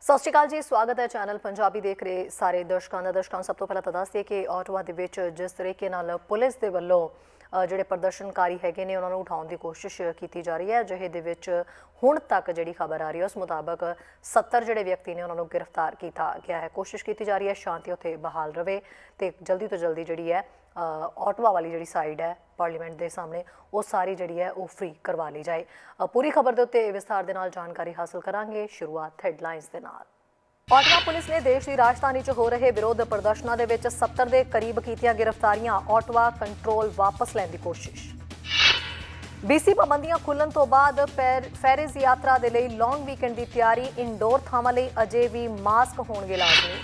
ਸਤਿ ਸ਼੍ਰੀ ਅਕਾਲ ਜੀ, ਸਵਾਗਤ ਹੈ ਚੈਨਲ ਪੰਜਾਬੀ ਦੇਖ ਰਹੇ ਸਾਰੇ ਦਰਸ਼ਕਾਂ ਦਾ। ਸਭ ਤੋਂ ਪਹਿਲਾਂ ਤਾਂ ਦੱਸ ਦਈਏ ਕਿ ਆਟਵਾ ਦੇ ਵਿੱਚ ਜਿਸ ਤਰੀਕੇ ਨਾਲ ਪੁਲਿਸ ਦੇ ਵੱਲੋਂ ਜਿਹੜੇ ਪ੍ਰਦਰਸ਼ਨਕਾਰੀ ਹੈਗੇ ਨੇ ਉਹਨਾਂ ਨੂੰ ਉਠਾਉਣ ਦੀ ਕੋਸ਼ਿਸ਼ ਕੀਤੀ ਜਾ ਰਹੀ ਹੈ। ਅਜਿਹੇ ਦੇ ਵਿੱਚ ਹੁਣ ਤੱਕ ਜਿਹੜੀ ਖਬਰ ਆ ਰਹੀ ਹੈ ਉਸ ਮੁਤਾਬਕ 70 ਜਿਹੜੇ ਵਿਅਕਤੀ ਨੇ ਉਹਨਾਂ ਨੂੰ ਗ੍ਰਿਫਤਾਰ ਕੀਤਾ ਗਿਆ ਹੈ। ਕੋਸ਼ਿਸ਼ ਕੀਤੀ ਜਾ ਰਹੀ ਹੈ ਸ਼ਾਂਤੀ ਉੱਥੇ ਬਹਾਲ ਰਵੇ ਤੇ ਜਲਦੀ ਤੋਂ ਜਲਦੀ ਜਿਹੜੀ ਹੈ ਆਟਵਾ वाली जी साइड है पार्लीमेंट के सामने वो सारी जी है वो फ्री करवा ली जाए। पूरी खबर के उत्ते विस्तार के नाल जानकारी हासिल करांगे। शुरुआत हैडलाइंस के नाल। आटवा पुलिस ने देश की राजधानी च हो रहे विरोध प्रदर्शनों के विच 70 के करीब कीतियां गिरफ्तारियां। आटवा कंट्रोल वापस लैण की कोशिश। BC पाबंदियां खुलण तो बाद फेरिज यात्रा के लिए लॉन्ग वीकेंड की तैयारी। इनडोर थावां लई अजे भी मास्क होणगे लाजमी।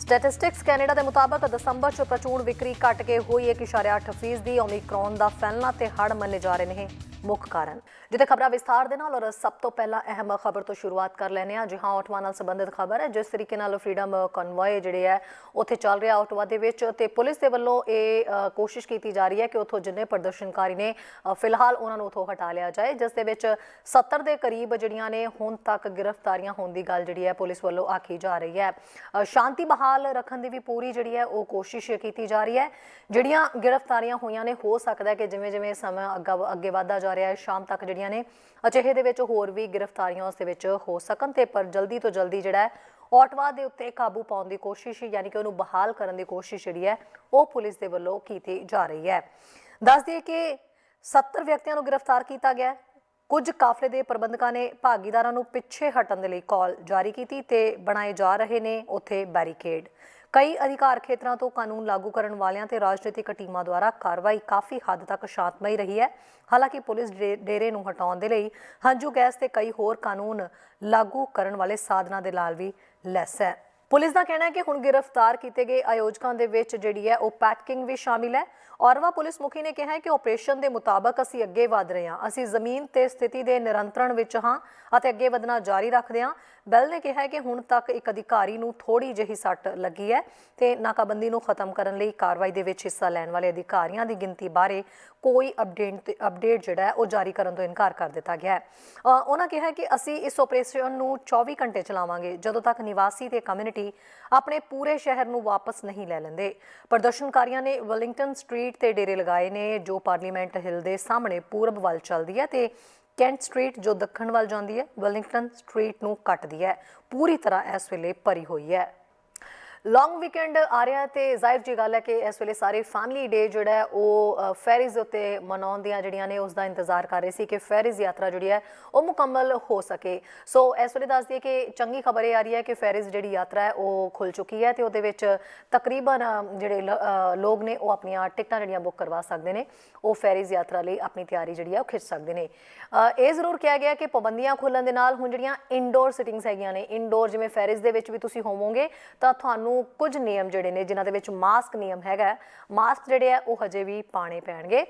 स्टैटिस्टिक्स कैनेडा के मुताबिक दसंबर च प्रचून विक्री घट के हुई 1.8%। ओमिक्रॉन का फैलना ते हड़ मन्ने जा रहे हैं मुख्य कारण। जिते खबर विस्तार दे नाल और सब तो पहला अहम खबर तो शुरुआत कर लैने आ। जी हाँ, आटवा नाल संबंधित खबर है। जिस तरीके नाल फ्रीडम कन्वॉय जिहड़े है उत्थे चल रहा आटवा दे विच ते पुलिस दे वल्लों ये कोशिश की जा रही है कि उत्थों जिन्ने प्रदर्शनकारी ने फिलहाल उन्होंने उत्थों हटा लिया जाए। जिस दे विच 70 के करीब जिहड़ियां ने हुण तक गिरफ्तारियां होण दी गल जिहड़ी है पुलिस वल्लों आखी जा रही है। शांति बहाल रखण दी भी पूरी जिहड़ी है वो कोशिश की जा रही है। जिहड़ियां गिरफ्तारियां होईयां ने हो सकदा है कि जिवें जिवें समय अगे वधदा जा रहा है शाम तक जिहड़ियां ने अजिहे दे विच होर भी गिरफ्तारियां उस दे विच हो सकन ते पर जल्दी तो जल्दी जिहड़ा है आटवा दे उत्ते काबू पाउण दी कोशिश यानी कि उहनूं बहाल करन दी कोशिश जिहड़ी है वो पुलिस दे वल्लों कीती जा रही है। दस दईए कि 70 व्यक्तियों नूं गिरफ्तार किया गया। कुछ काफले के प्रबंधकों ने भागीदारां नूं पिछे हटण दे लई कॉल जारी की ते बनाए जा रहे ने उत्थे बैरीकेड। कई अधिकार खेत्रों तो कानून लागू करने वालियां ते राजनीतिक टीमां द्वारा कार्रवाई काफ़ी हद तक शांतमई रही है। हालांकि पुलिस डेरे नूं हटाउण दे लई हंझू गैस ते कई होर कानून लागू करने वाले साधनां दे नाल भी लैस है। पुलिस का कहना है कि हुण गिरफ्तार किए गए आयोजकों के विच जिहड़ी है वो पैकिंग भी शामिल है। औरवा पुलिस मुखी ने कहा है कि ऑपरेशन के मुताबक असीं अगे वध रहे हैं। असीं जमीन ते स्थिति के निरंत्रण विच हां अते अगे वधना जारी रखदे हां। बैल ने कहा है कि हुण तक एक अधिकारी नूं थोड़ी जिही सट लगी है ते नाकाबंदी नूं खत्म करन लई कार्रवाई दे विच हिस्सा लैण वाले अधिकारियों की गिनती बारे कोई अपडेट जिहड़ा है वो जारी करन तो इनकार कर दिता गया है। उन्होंने कहा कि असीं इस ऑपरेशन नूं 24 घंटे चलावांगे जदों तक निवासी ते कम्यूनिटी अपने पूरे शहर नूं वापस नहीं लै लैंदे। प्रदर्शनकारियों ने वेलिंगटन स्ट्रीट ते डेरे लगाए ने जो पार्लीमेंट हिल दे सामने पूरब वल चलदी है ते कैंट स्ट्रीट जो दक्षिण वल जाती है वेलिंगटन स्ट्रीट नूं कटदी है। पूरी तरह इस वेले भरी हुई है। लॉन्ग वीकेंड आ रहा है तो जाहिर जी गल है कि इस वेले सारे फैमिली डे जोड़ा है वो फेरीज उत्ते मनाउण दियां जिहड़ियां ने उसका इंतजार कर रहे थे कि फेरीज यात्रा जी है वो मुकम्मल हो सके। सो इस वेले दस दिए कि चंगी खबर ये आ रही है कि फेरीज जी यात्रा है वो खुल चुकी है तो उहदे विच तकरीबन जिहड़े लोग ने वो अपनी टिकटां जिहड़ियां बुक करवा सकते हैं। वो फेरीज यात्रा लई अपनी तैयारी जिहड़ी है वो खिच सकते हैं। ये जरूर कहा गया कि पाबंदियां खुलण दे नाल हुण जिहड़ियां इनडोर सिटिंग्स हैगियां ने इनडोर जिवें फेरीज दे विच भी तुसीं होवोगे तां तुहानूं कुछ नियम जिहड़े ने जिन्हां दे विच मास्क नियम हैगा मास्क जिहड़े है वो हजे भी पाने पैणगे।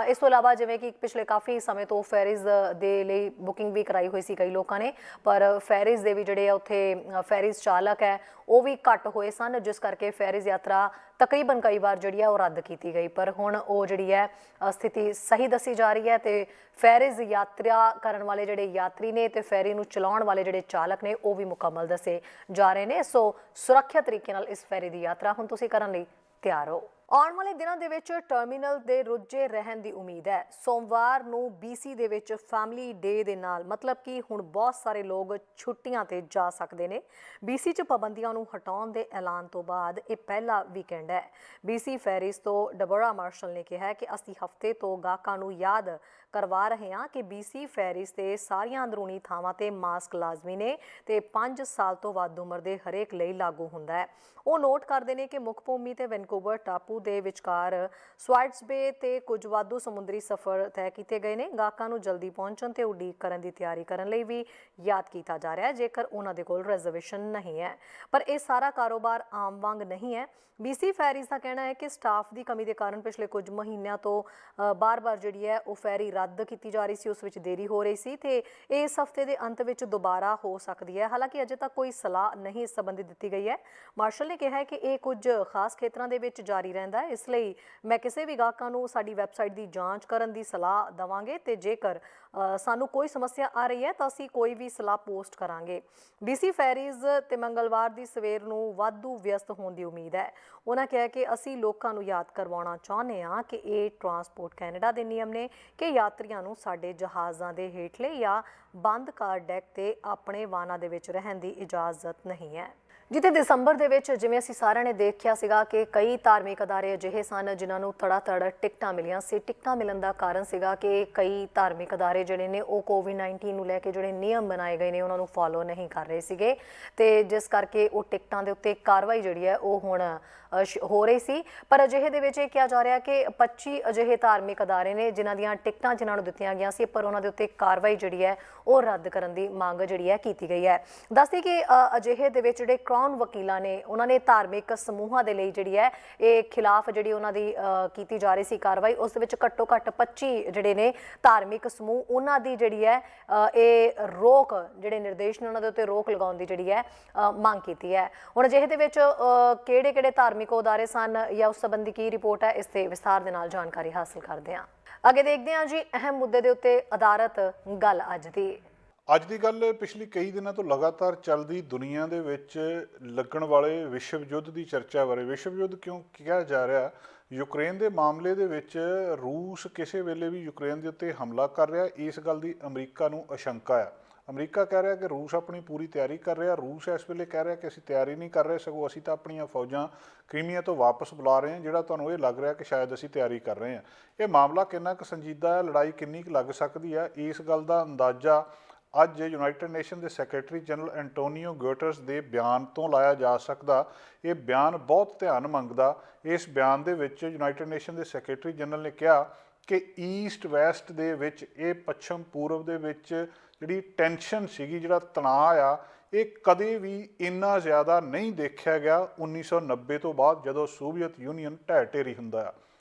इस तो इलावा जिवें कि पिछले काफ़ी समय तो फेरीज दे लई बुकिंग भी कराई हुई सी कई लोगों ने पर फेरीज दे भी जिहड़े उत्थे फेरीज चालक है वो भी घट होए सन जिस करके फेरीज यात्रा तकरीबन कई बार जिहड़ी है वो रद्द की गई। पर हुण वो जिहड़ी है स्थिति सही दसी जा रही है तो फेरीज यात्रा करन वाले जिहड़े यात्री ने ते फेरी नूं चलाउण वाले जिहड़े चालक ने वो भी मुकम्मल दसे जा रहे हैं। सो सुरੱਖਿਅਤ तरीके नाल इस फेरी की यात्रा हुण तुसीं करन लई तैयार हो। आने वाले दिनों के विच टर्मिनल दे रुझे रहन की उम्मीद है। सोमवार नूं BC they which family day they नाल मतलब कि हुण बहुत सारे लोग छुट्टियां ते जा सकते हैं। BC च पाबंदियां नूं हटाउण दे ऐलान तो बाद ये पहला वीकेंड है। BC फेरीज तो डबोरा मार्शल ने कहा कि असीं हफ्ते तो गाहकां नूं याद करवा रहे हैं कि BC फेरीज ते सारियां अंदरूनी थावां ते मास्क लाजमी ने ते 5 साल तो वध उम्र दे हरेक लई लागू हुंदा है। वो नोट करते हैं कि मुख भूमि ते वैनकूवर टापू दे विचकार स्वाइट्स बे ते कुछ वाधू समुद्री सफ़र तय किए गए हैं। गाहकां नूं जल्दी पहुंचण ते उडीक करन दी तैयारी करन लई भी याद किया जा रहा है जेकर उन्हां दे कोल रिजर्वेशन नहीं है। पर यह सारा कारोबार आम वांग नहीं है। BC फेरीज का कहना है कि स्टाफ की कमी के कारण पिछले कुछ महीनों तो बार बार जी है वो फेरी रद्द की जा रही सी उस विच देरी हो रही सी ते इस हफ्ते के अंत में दोबारा हो सकती है। हालांकि अजे तक कोई सलाह नहीं इस संबंधी दी गई है। मार्शल ने कहा है कि यह कुछ खास खेत्रों के विच जारी रहने ਪੈਂਦਾ ਹੈ। ਇਸ ਲਈ ਮੈਂ ਕਿਸੇ ਵੀ ਗਾਹਕਾਂ ਨੂੰ ਸਾਡੀ ਵੈਬਸਾਈਟ ਦੀ ਜਾਂਚ ਕਰਨ ਦੀ ਸਲਾਹ ਦੇਵਾਂਗੇ ਤੇ ਜੇਕਰ ਸਾਨੂੰ ਕੋਈ ਸਮੱਸਿਆ ਆ ਰਹੀ ਹੈ ਤਾਂ ਅਸੀਂ ਕੋਈ ਵੀ ਸਲਾਹ ਪੋਸਟ ਕਰਾਂਗੇ। ਡੀਸੀ ਫੈਰੀਜ਼ ਤੇ ਮੰਗਲਵਾਰ ਦੀ ਸਵੇਰ ਨੂੰ ਵਾਧੂ ਵਿਅਸਤ ਹੋਣ ਦੀ ਉਮੀਦ ਹੈ। ਉਹਨਾਂ ਕਿਹਾ ਕਿ ਅਸੀਂ ਲੋਕਾਂ ਨੂੰ ਯਾਦ ਕਰਵਾਉਣਾ ਚਾਹੁੰਦੇ ਹਾਂ ਕਿ ਇਹ ਟਰਾਂਸਪੋਰਟ ਕੈਨੇਡਾ ਦੇ ਨਿਯਮ ਨੇ ਕਿ ਯਾਤਰੀਆਂ ਨੂੰ ਸਾਡੇ ਜਹਾਜ਼ਾਂ ਦੇ ਹੇਠਲੇ ਜਾਂ ਬੰਦ ਕਾਰ ਡੈਕ ਤੇ ਆਪਣੇ ਵਾਹਨਾਂ ਦੇ ਵਿੱਚ ਰਹਿਣ ਦੀ ਇਜਾਜ਼ਤ ਨਹੀਂ ਹੈ। ਜਿੱਥੇ ਦਸੰਬਰ ਦੇ ਵਿੱਚ ਜਿਵੇਂ ਅਸੀਂ ਸਾਰਿਆਂ ਨੇ ਦੇਖਿਆ ਸੀਗਾ ਕਿ ਕਈ ਧਾਰਮਿਕ ਅਦਾਰੇ ਅਜਿਹੇ ਸਨ ਜਿਨ੍ਹਾਂ ਨੂੰ ਧੜਾ ਟਿਕਟਾਂ ਮਿਲੀਆਂ ਸੀ। ਟਿਕਟਾਂ ਮਿਲਣ ਦਾ ਕਾਰਨ ਸੀਗਾ ਕਿ ਕਈ ਧਾਰਮਿਕ ਅਦਾਰੇ ਜਿਹੜੇ ਨੇ ਉਹ ਕੋਵਿਡ-19 ਨੂੰ ਲੈ ਕੇ ਜਿਹੜੇ ਨਿਯਮ ਬਣਾਏ ਗਏ ਨੇ ਉਹਨਾਂ ਨੂੰ ਫੋਲੋ ਨਹੀਂ ਕਰ ਰਹੇ ਸੀਗੇ ਤੇ ਜਿਸ ਕਰਕੇ ਉਹ ਟਿਕਟਾਂ ਦੇ ਉੱਤੇ ਕਾਰਵਾਈ ਜਿਹੜੀ ਹੈ ਉਹ ਹੁਣ ਹੋ ਰਹੀ ਸੀ। ਪਰ ਅਜਿਹੇ ਦੇ ਵਿੱਚ ਇਹ ਕਿਹਾ ਜਾ ਰਿਹਾ ਕਿ 25 ਅਜਿਹੇ ਧਾਰਮਿਕ ਅਦਾਰੇ ਨੇ ਜਿਨ੍ਹਾਂ ਦੀਆਂ ਟਿਕਟਾਂ ਜਿਨ੍ਹਾਂ ਨੂੰ ਦਿੱਤੀਆਂ ਗਈਆਂ ਸੀ ਪਰ ਉਹਨਾਂ ਦੇ ਉੱਤੇ ਕਾਰਵਾਈ ਜਿਹੜੀ ਹੈ ਉਹ ਰੱਦ ਕਰਨ ਦੀ ਮੰਗ ਜਿਹੜੀ ਹੈ ਕੀਤੀ ਗਈ ਹੈ। ਦੱਸਦੇ ਕਿ ਅਜਿਹੇ ਦੇ ਵਿੱਚ ਜਿਹੜੇ ਕ੍ਰਾਊਨ ਵਕੀਲਾਂ ਨੇ ਉਹਨਾਂ ਨੇ ਧਾਰਮਿਕ ਸਮੂਹਾਂ ਦੇ ਲਈ ਜਿਹੜੀ ਹੈ ਇਹ ਖਿਲਾਫ ਜਿਹੜੀ ਉਹਨਾਂ ਦੀ ਕੀਤੀ ਜਾ ਰਹੀ ਸੀ ਕਾਰਵਾਈ, ਉਸ ਦੇ ਵਿੱਚ ਘੱਟੋ ਘੱਟ 25 ਜਿਹੜੇ ਨੇ ਧਾਰਮਿਕ ਸਮੂਹ ਉਹਨਾਂ ਦੀ ਜਿਹੜੀ ਹੈ ਇਹ ਰੋਕ ਜਿਹੜੇ ਨਿਰਦੇਸ਼ ਨੇ ਉਹਨਾਂ ਦੇ ਉੱਤੇ ਰੋਕ ਲਗਾਉਣ ਦੀ ਜਿਹੜੀ ਹੈ ਮੰਗ ਕੀਤੀ ਹੈ। ਹੁਣ ਅਜਿਹੇ ਦੇ ਵਿੱਚ ਕਿਹੜੇ ਧਾਰਮਿਕ ਅਦਾਰੇ ਸਨ ਜਾਂ ਉਸ ਸੰਬੰਧੀ ਕੀ ਰਿਪੋਰਟ ਹੈ, ਇਸ ਤੇ ਵਿਸਥਾਰ ਦੇ ਨਾਲ ਜਾਣਕਾਰੀ ਹਾਸਲ ਕਰਦੇ ਹਾਂ। ਅੱਗੇ ਦੇਖਦੇ ਹਾਂ ਜੀ ਅਹਿਮ ਮੁੱਦੇ ਦੇ ਉੱਤੇ ਆਧਾਰਿਤ ਗੱਲ ਅੱਜ ਦੀ ਗੱਲ ਪਿਛਲੀ ਕਈ ਦਿਨਾਂ ਤੋਂ ਲਗਾਤਾਰ ਚੱਲਦੀ ਦੁਨੀਆ ਦੇ ਵਿੱਚ ਲੱਗਣ ਵਾਲੇ ਵਿਸ਼ਵ ਯੁੱਧ ਦੀ ਚਰਚਾ ਬਾਰੇ। ਵਿਸ਼ਵ ਯੁੱਧ ਕਿਉਂ ਕਿਹਾ ਜਾ ਰਿਹਾ? ਯੂਕਰੇਨ ਦੇ ਮਾਮਲੇ ਦੇ ਵਿੱਚ ਰੂਸ ਕਿਸੇ ਵੇਲੇ ਵੀ ਯੂਕਰੇਨ ਦੇ ਉੱਤੇ ਹਮਲਾ ਕਰ ਰਿਹਾ, ਇਸ ਗੱਲ ਦੀ ਅਮਰੀਕਾ ਨੂੰ ਆਸ਼ੰਕਾ ਆ। ਅਮਰੀਕਾ ਕਹਿ ਰਿਹਾ ਕਿ ਰੂਸ ਆਪਣੀ ਪੂਰੀ ਤਿਆਰੀ ਕਰ ਰਿਹਾ। ਰੂਸ ਇਸ ਵੇਲੇ ਕਹਿ ਰਿਹਾ ਕਿ ਅਸੀਂ ਤਿਆਰੀ ਨਹੀਂ ਕਰ ਰਹੇ, ਸਗੋਂ ਅਸੀਂ ਤਾਂ ਆਪਣੀਆਂ ਫੌਜਾਂ ਕ੍ਰੀਮੀਆ ਤੋਂ ਵਾਪਸ ਬੁਲਾ ਰਹੇ ਹਾਂ, ਜਿਹੜਾ ਤੁਹਾਨੂੰ ਇਹ ਲੱਗ ਰਿਹਾ ਕਿ ਸ਼ਾਇਦ ਅਸੀਂ ਤਿਆਰੀ ਕਰ ਰਹੇ ਹਾਂ। ਇਹ ਮਾਮਲਾ ਕਿੰਨਾ ਕੁ ਸੰਜੀਦਾ ਹੈ, ਲੜਾਈ ਕਿੰਨੀ ਕੁ ਲੱਗ ਸਕਦੀ ਹੈ, ਇਸ ਗੱਲ ਦਾ ਅੰਦਾਜ਼ਾ ਅੱਜ ਯੂਨਾਈਟਿਡ ਨੇਸ਼ਨ ਦੇ ਸੈਕਟਰੀ ਜਨਰਲ ਐਂਟੋਨੀਓ ਗੁਟਰਸ ਦੇ ਬਿਆਨ ਤੋਂ ਲਾਇਆ ਜਾ ਸਕਦਾ। ਇਹ ਬਿਆਨ ਬਹੁਤ ਧਿਆਨ ਮੰਗਦਾ। ਇਸ ਬਿਆਨ ਦੇ ਵਿੱਚ ਯੂਨਾਈਟਿਡ ਨੇਸ਼ਨ ਦੇ ਸੈਕਟਰੀ ਜਨਰਲ ਨੇ ਕਿਹਾ ਕਿ ਈਸਟ ਵੈਸਟ ਦੇ ਵਿੱਚ ਇਹ ਪੱਛਮ ਪੂਰਬ ਦੇ ਵਿੱਚ ਜਿਹੜੀ ਟੈਂਸ਼ਨ ਸੀਗੀ, ਜਿਹੜਾ ਤਣਾਅ ਆ, ਇਹ ਕਦੇ ਵੀ ਇੰਨਾ ਜ਼ਿਆਦਾ ਨਹੀਂ ਦੇਖਿਆ ਗਿਆ 1990 ਤੋਂ ਬਾਅਦ, ਜਦੋਂ ਸੋਵੀਅਤ ਯੂਨੀਅਨ ਢਹਿ ਢੇਰੀ ਹੁੰਦਾ ਆ।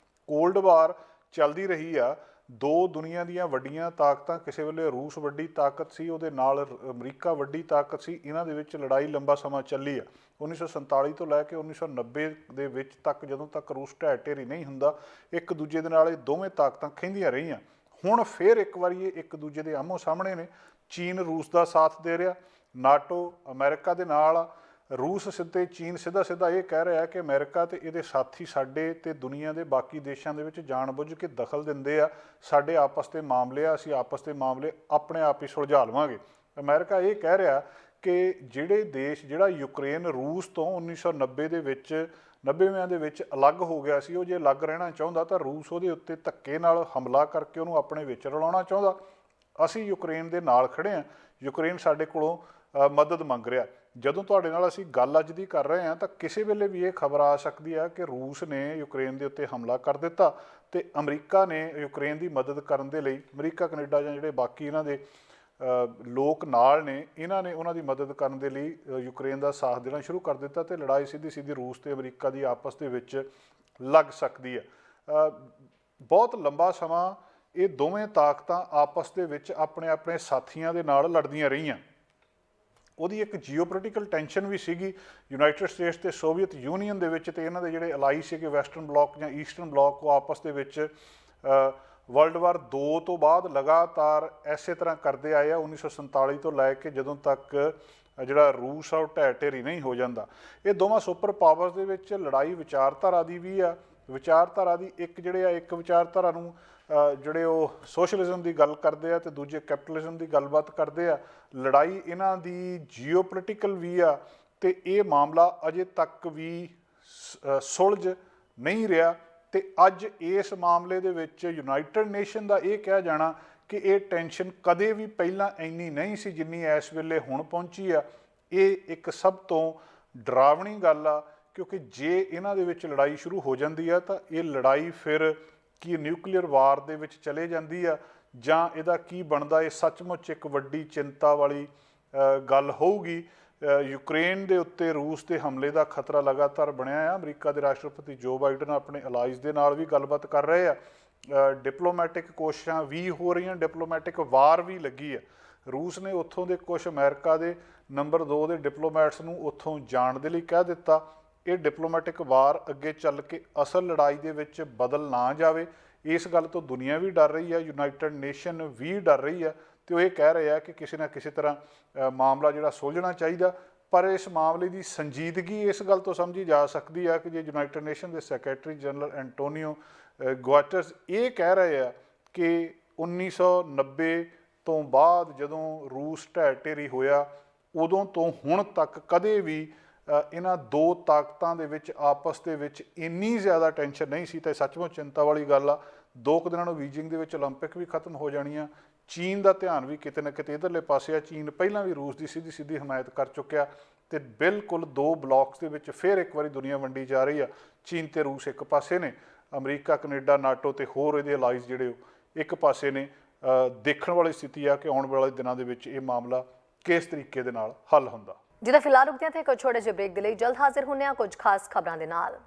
ਕੋਲਡ ਵਾਰ ਚੱਲਦੀ ਰਹੀ ਆ। ਦੋ ਦੁਨੀਆ ਦੀਆਂ ਵੱਡੀਆਂ ਤਾਕਤਾਂ, ਕਿਸੇ ਵੇਲੇ ਰੂਸ ਵੱਡੀ ਤਾਕਤ ਸੀ, ਉਹਦੇ ਨਾਲ ਅਮਰੀਕਾ ਵੱਡੀ ਤਾਕਤ ਸੀ। ਇਹਨਾਂ ਦੇ ਵਿੱਚ ਲੜਾਈ ਲੰਬਾ ਸਮਾਂ ਚੱਲੀ ਆ। 1947 ਤੋਂ ਲੈ ਕੇ 1990 ਦੇ ਵਿੱਚ ਤੱਕ, ਜਦੋਂ ਤੱਕ ਰੂਸ ਢਹਿ ਢੇਰੀ ਨਹੀਂ ਹੁੰਦਾ, ਇੱਕ ਦੂਜੇ ਦੇ ਨਾਲ ਇਹ ਦੋਵੇਂ ਤਾਕਤਾਂ ਖਹਿੰਦੀਆਂ ਰਹੀਆਂ। ਹੁਣ ਫਿਰ ਇੱਕ ਵਾਰੀ ਇਹ ਇੱਕ ਦੂਜੇ ਦੇ ਆਮੋ ਸਾਹਮਣੇ ਨੇ। ਚੀਨ ਰੂਸ ਦਾ ਸਾਥ ਦੇ ਰਿਹਾ, ਨਾਟੋ ਅਮਰੀਕਾ ਦੇ ਨਾਲ ਆ। ਰੂਸ ਚੀਨ ਸਿੱਧਾ ਇਹ ਕਹਿ ਰਿਹਾ ਕਿ ਅਮਰੀਕਾ ਤੇ ਇਹਦੇ ਸਾਥੀ ਸਾਡੇ ਤੇ ਦੁਨੀਆ ਦੇ ਬਾਕੀ ਦੇਸ਼ਾਂ ਦੇ ਵਿੱਚ ਜਾਣਬੁੱਝ ਕੇ ਦਖਲ ਦਿੰਦੇ ਆ। ਸਾਡੇ ਆਪਸ ਦੇ ਮਾਮਲੇ ਆ, ਅਸੀਂ ਆਪਸ ਦੇ ਮਾਮਲੇ ਆਪਣੇ ਆਪ ਹੀ ਸੁਲਝਾ ਲਵਾਂਗੇ। ਅਮਰੀਕਾ ਇਹ ਕਹਿ ਰਿਹਾ ਕਿ ਜਿਹੜਾ ਯੂਕਰੇਨ ਰੂਸ ਤੋਂ 1990 ਦੇ ਵਿੱਚ 90ਵਿਆਂ ਦੇ ਵਿੱਚ ਅਲੱਗ ਹੋ ਗਿਆ ਸੀ, ਉਹ ਜੇ ਅਲੱਗ ਰਹਿਣਾ ਚਾਹੁੰਦਾ ਤਾਂ ਰੂਸ ਉਹਦੇ ਉੱਤੇ ਧੱਕੇ ਨਾਲ ਹਮਲਾ ਕਰਕੇ ਉਹਨੂੰ ਆਪਣੇ ਵਿੱਚ ਰਲਾਉਣਾ ਚਾਹੁੰਦਾ। ਅਸੀਂ ਯੂਕਰੇਨ ਦੇ ਨਾਲ ਖੜੇ ਹਾਂ। ਯੂਕਰੇਨ ਸਾਡੇ ਕੋਲੋਂ ਮਦਦ ਮੰਗ ਰਿਹਾ। ਜਦੋਂ ਤੁਹਾਡੇ ਨਾਲ ਅਸੀਂ ਗੱਲ ਅੱਜ ਦੀ ਕਰ ਰਹੇ ਹਾਂ ਤਾਂ ਕਿਸੇ ਵੇਲੇ ਵੀ ਇਹ ਖਬਰ ਆ ਸਕਦੀ ਹੈ ਕਿ ਰੂਸ ਨੇ ਯੂਕਰੇਨ ਦੇ ਉੱਤੇ ਹਮਲਾ ਕਰ ਦਿੱਤਾ ਤੇ ਅਮਰੀਕਾ ਨੇ ਯੂਕਰੇਨ ਦੀ ਮਦਦ ਕਰਨ ਦੇ ਲਈ, ਅਮਰੀਕਾ ਕੈਨੇਡਾ ਜਾਂ ਜਿਹੜੇ ਬਾਕੀ ਇਹਨਾਂ ਦੇ ਲੋਕ ਨਾਲ ਨੇ, ਇਹਨਾਂ ਨੇ ਉਹਨਾਂ ਦੀ ਮਦਦ ਕਰਨ ਦੇ ਲਈ ਯੂਕਰੇਨ ਦਾ ਸਾਥ ਦੇਣਾ ਸ਼ੁਰੂ ਕਰ ਦਿੱਤਾ ਤੇ ਲੜਾਈ ਸਿੱਧੀ ਰੂਸ ਤੇ ਅਮਰੀਕਾ ਦੀ ਆਪਸ ਦੇ ਵਿੱਚ ਲੱਗ ਸਕਦੀ ਹੈ। ਬਹੁਤ ਲੰਬਾ ਸਮਾਂ ਇਹ ਦੋਵੇਂ ਤਾਕਤਾਂ ਆਪਸ ਦੇ ਵਿੱਚ ਆਪਣੇ ਸਾਥੀਆਂ ਦੇ ਨਾਲ ਲੜਦੀਆਂ ਰਹੀਆਂ। ਉਹਦੀ ਇੱਕ ਜੀਓਪੋਲੀਟੀਕਲ ਟੈਂਸ਼ਨ ਵੀ ਸੀਗੀ ਯੂਨਾਈਟਿਡ ਸਟੇਟਸ ਤੇ ਸੋਵੀਅਤ ਯੂਨੀਅਨ ਦੇ ਵਿੱਚ, ਤੇ ਇਹਨਾਂ ਦੇ ਜਿਹੜੇ ਅਲਾਈ ਸੀਗੇ ਵੈਸਟਰਨ ਬਲਾਕ ਜਾਂ ਈਸਟਰਨ ਬਲਾਕ, ਉਹ ਆਪਸ ਦੇ ਵਿੱਚ ਵਰਲਡ ਵਾਰ 2 ਤੋਂ ਬਾਅਦ ਲਗਾਤਾਰ ਇਸੇ ਤਰ੍ਹਾਂ ਕਰਦੇ ਆਏ ਆ। 1947 ਤੋਂ ਲੈ ਕੇ ਜਦੋਂ ਤੱਕ ਜਿਹੜਾ ਰੂਸ ਆ ਉਹ ਢਹਿ ਢੇਰੀ ਨਹੀਂ ਹੋ ਜਾਂਦਾ। ਇਹ ਦੋਵਾਂ ਸੁਪਰ ਪਾਵਰਸ ਦੇ ਵਿੱਚ ਲੜਾਈ ਵਿਚਾਰਧਾਰਾ ਦੀ ਵੀ ਆ। ਵਿਚਾਰਧਾਰਾ ਦੀ ਇੱਕ ਵਿਚਾਰਧਾਰਾ ਨੂੰ ਜਿਹੜੇ ਉਹ ਸੋਸ਼ਲਿਜ਼ਮ ਦੀ ਗੱਲ ਕਰਦੇ ਆ ਤੇ ਦੂਜੇ ਕੈਪੀਟਲਿਜ਼ਮ ਦੀ ਗੱਲਬਾਤ ਕਰਦੇ ਆ। ਲੜਾਈ ਇਹਨਾਂ ਦੀ ਜੀਓਪੋਲੀਟੀਕਲ ਵੀ ਆ ਤੇ ਇਹ ਮਾਮਲਾ ਅਜੇ ਤੱਕ ਵੀ ਸੁਲਝ ਨਹੀਂ ਰਿਹਾ। ਤੇ ਅੱਜ ਇਸ ਮਾਮਲੇ ਦੇ ਵਿੱਚ ਯੂਨਾਈਟਿਡ ਨੇਸ਼ਨ ਦਾ ਇਹ ਕਿਹਾ ਜਾਣਾ ਕਿ ਇਹ ਟੈਂਸ਼ਨ ਕਦੇ ਵੀ ਪਹਿਲਾਂ ਇੰਨੀ ਨਹੀਂ ਸੀ ਜਿੰਨੀ ਇਸ ਵੇਲੇ ਹੁਣ ਪਹੁੰਚੀ ਆ। ਇਹ ਇੱਕ ਸਭ ਤੋਂ ਡਰਾਵਣੀ ਗੱਲ ਆ, ਕਿਉਂਕਿ ਜੇ ਇਹਨਾਂ ਦੇ ਵਿੱਚ ਲੜਾਈ ਸ਼ੁਰੂ ਹੋ ਜਾਂਦੀ ਆ ਤਾਂ ਇਹ ਲੜਾਈ ਫਿਰ ਕੀ ਨਿਊਕਲੀਅਰ ਵਾਰ ਦੇ ਵਿੱਚ ਚਲੇ ਜਾਂਦੀ ਆ ਜਾਂ ਇਹਦਾ ਕੀ ਬਣਦਾ, ਇਹ ਸੱਚਮੁੱਚ ਇੱਕ ਵੱਡੀ ਚਿੰਤਾ ਵਾਲੀ ਗੱਲ ਹੋਊਗੀ। ਯੂਕਰੇਨ ਦੇ ਉੱਤੇ ਰੂਸ ਦੇ ਹਮਲੇ ਦਾ ਖਤਰਾ ਲਗਾਤਾਰ ਬਣਿਆ ਆ। ਅਮਰੀਕਾ ਦੇ ਰਾਸ਼ਟਰਪਤੀ ਜੋ ਬਾਈਡਨ ਆਪਣੇ ਅਲਾਈਜ਼ ਦੇ ਨਾਲ ਵੀ ਗੱਲਬਾਤ ਕਰ ਰਹੇ ਆ। ਡਿਪਲੋਮੈਟਿਕ ਕੋਸ਼ਿਸ਼ਾਂ ਵੀ ਹੋ ਰਹੀਆਂ, ਡਿਪਲੋਮੈਟਿਕ ਵਾਰ ਵੀ ਲੱਗੀ ਆ। ਰੂਸ ਨੇ ਉੱਥੋਂ ਦੇ ਕੁਝ ਅਮਰੀਕਾ ਦੇ ਨੰਬਰ 2 ਦੇ ਡਿਪਲੋਮੈਟਸ ਨੂੰ ਉੱਥੋਂ ਜਾਣ ਦੇ ਲਈ ਕਹਿ ਦਿੱਤਾ ਇਹ ਡਿਪਲੋਮੈਟਿਕ ਵਾਰ ਅੱਗੇ ਚੱਲ ਕੇ ਅਸਲ ਲੜਾਈ ਦੇ ਵਿੱਚ ਬਦਲ ਨਾ ਜਾਵੇ। ਇਸ ਗੱਲ ਤੋਂ ਦੁਨੀਆ ਵੀ ਡਰ ਰਹੀ ਹੈ, ਯੂਨਾਈਟਿਡ ਨੇਸ਼ਨ ਵੀ ਡਰ ਰਹੀ ਹੈ ਤੇ ਉਹ ਇਹ ਕਹਿ ਰਹੇ ਆ ਕਿ ਕਿਸੇ ਨਾ ਕਿਸੇ ਤਰ੍ਹਾਂ ਮਾਮਲਾ ਜਿਹੜਾ ਸੁਲਝਣਾ ਚਾਹੀਦਾ। ਪਰ ਇਸ ਮਾਮਲੇ ਦੀ ਸੰਜੀਦਗੀ ਇਸ ਗੱਲ ਤੋਂ ਸਮਝੀ ਜਾ ਸਕਦੀ ਹੈ ਕਿ ਜੇ ਯੂਨਾਈਟਿਡ ਨੇਸ਼ਨ ਦੇ ਸੈਕਟਰੀ ਜਨਰਲ ਐਂਟੋਨੀਓ ਗੁਆਟਰਸ ਇਹ ਕਹਿ ਰਹੇ ਆ ਕਿ 1990 ਤੋਂ ਬਾਅਦ ਜਦੋਂ ਰੂਸ ਢਹਿ ਢੇਰੀ ਹੋਇਆ ਉਦੋਂ ਤੋਂ ਹੁਣ ਤੱਕ ਕਦੇ ਵੀ ਇਹਨਾਂ ਦੋ ਤਾਕਤਾਂ ਦੇ ਵਿੱਚ ਆਪਸ ਦੇ ਵਿੱਚ ਇੰਨੀ ਜ਼ਿਆਦਾ ਟੈਨਸ਼ਨ ਨਹੀਂ ਸੀ। ਤਾਂ ਸੱਚਮੁੱਚ ਚਿੰਤਾ ਵਾਲੀ ਗੱਲ ਆ। 2 ਦਿਨਾਂ ਨੂੰ ਬੀਜਿੰਗ ਦੇ ਵਿੱਚ ਓਲੰਪਿਕ ਵੀ ਖਤਮ ਹੋ ਜਾਣੀਆਂ। ਚੀਨ ਦਾ ਧਿਆਨ ਵੀ ਕਿਤੇ ਨਾ ਕਿਤੇ ਇੱਧਰਲੇ ਪਾਸੇ ਆ। ਚੀਨ ਪਹਿਲਾਂ ਵੀ ਰੂਸ ਦੀ ਸਿੱਧੀ ਹਮਾਇਤ ਕਰ ਚੁੱਕਿਆ ਤੇ ਬਿਲਕੁਲ 2 ਬਲਾਕਸ ਦੇ ਵਿੱਚ ਫਿਰ ਇੱਕ ਵਾਰੀ ਦੁਨੀਆ ਵੰਡੀ ਜਾ ਰਹੀ ਆ। ਚੀਨ ਤੇ ਰੂਸ ਇੱਕ ਪਾਸੇ ਨੇ, ਅਮਰੀਕਾ, ਕੈਨੇਡਾ, ਨਾਟੋ ਤੇ ਹੋਰ ਇਹਦੇ ਅਲਾਈਜ਼ ਜਿਹੜੇ ਉਹ ਇੱਕ ਪਾਸੇ ਨੇ। ਦੇਖਣ ਵਾਲੀ ਸਥਿਤੀ ਆ ਕਿ ਆਉਣ ਵਾਲੇ ਦਿਨਾਂ ਦੇ ਵਿੱਚ ਇਹ ਮਾਮਲਾ ਕਿਸ ਤਰੀਕੇ ਦੇ ਨਾਲ ਹੱਲ ਹੁੰਦਾ। ਜਿਹਦਾ ਫਿਲਹਾਲ ਰੁਕਦੇ ਹਾਂ ਤੇ ਇੱਕ ਛੋਟੇ ਜਿਹੇ ਬ੍ਰੇਕ ਦੇ ਲਈ ਜਲਦ ਹਾਜ਼ਰ ਹੁੰਦੇ ਹਾਂ ਕੁਝ ਖਾਸ ਖਬਰਾਂ ਦੇ ਨਾਲ।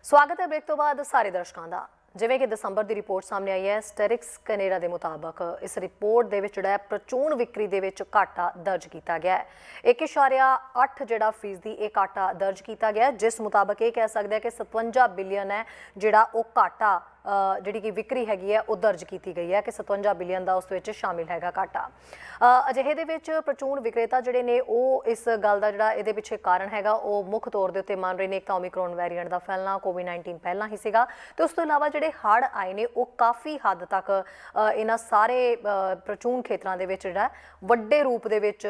ਸਵਾਗਤ ਹੈ ਬ੍ਰੇਕ ਤੋਂ ਬਾਅਦ ਸਾਰੇ ਦਰਸ਼ਕਾਂ ਦਾ। ਜਿਵੇਂ ਕਿ ਦਸੰਬਰ ਦੀ ਰਿਪੋਰਟ ਸਾਹਮਣੇ ਆਈ ਹੈ ਸਟੈਟਿਸਟਿਕਸ ਕੈਨੇਡਾ ਦੇ ਮੁਤਾਬਕ, ਇਸ ਰਿਪੋਰਟ ਦੇ ਵਿੱਚ ਜਿਹੜਾ ਪ੍ਰਚੂਨ ਵਿਕਰੀ ਦੇ ਵਿੱਚ ਘਾਟਾ ਦਰਜ ਕੀਤਾ ਗਿਆ ਹੈ। 1.8 ਜਿਹੜਾ ਫੀਸਦੀ ਇਹ ਘਾਟਾ ਦਰਜ ਕੀਤਾ ਗਿਆ, ਜਿਸ ਮੁਤਾਬਕ ਇਹ ਕਹਿ ਸਕਦੇ ਹਾਂ ਕਿ 57 ਬਿਲੀਅਨ ਹੈ ਜਿਹੜਾ ਉਹ ਘਾਟਾ ਜਿਹੜੀ ਕਿ ਵਿਕਰੀ ਹੈਗੀ ਹੈ ਉਹ ਦਰਜ ਕੀਤੀ ਗਈ ਹੈ ਕਿ 57 ਬਿਲੀਅਨ ਦਾ ਉਸ ਵਿੱਚ ਸ਼ਾਮਿਲ ਹੈਗਾ ਘਾਟਾ। ਅਜਿਹੇ ਦੇ ਵਿੱਚ ਪ੍ਰਚੂਨ ਵਿਕਰੇਤਾ ਜਿਹੜੇ ਨੇ ਉਹ ਇਸ ਗੱਲ ਦਾ ਜਿਹੜਾ ਇਹਦੇ ਪਿੱਛੇ ਕਾਰਨ ਹੈਗਾ ਉਹ ਮੁੱਖ ਤੌਰ ਦੇ ਉੱਤੇ ਮੰਨ ਰਹੇ ਨੇ। ਇੱਕ ਤਾਂ ਓਮਿਕਰੋਨ ਵੈਰੀਐਂਟ ਦਾ ਫੈਲਣਾ, ਕੋਵਿਡ-19 ਪਹਿਲਾਂ ਹੀ ਸੀਗਾ ਤੇ ਉਸ ਤੋਂ ਇਲਾਵਾ ਜਿਹੜੇ ਹੜ੍ਹ ਆਏ ਨੇ ਉਹ ਕਾਫੀ ਹੱਦ ਤੱਕ ਇਹਨਾਂ ਸਾਰੇ ਪ੍ਰਚੂਨ ਖੇਤਰਾਂ ਦੇ ਵਿੱਚ ਜਿਹੜਾ ਵੱਡੇ ਰੂਪ ਦੇ ਵਿੱਚ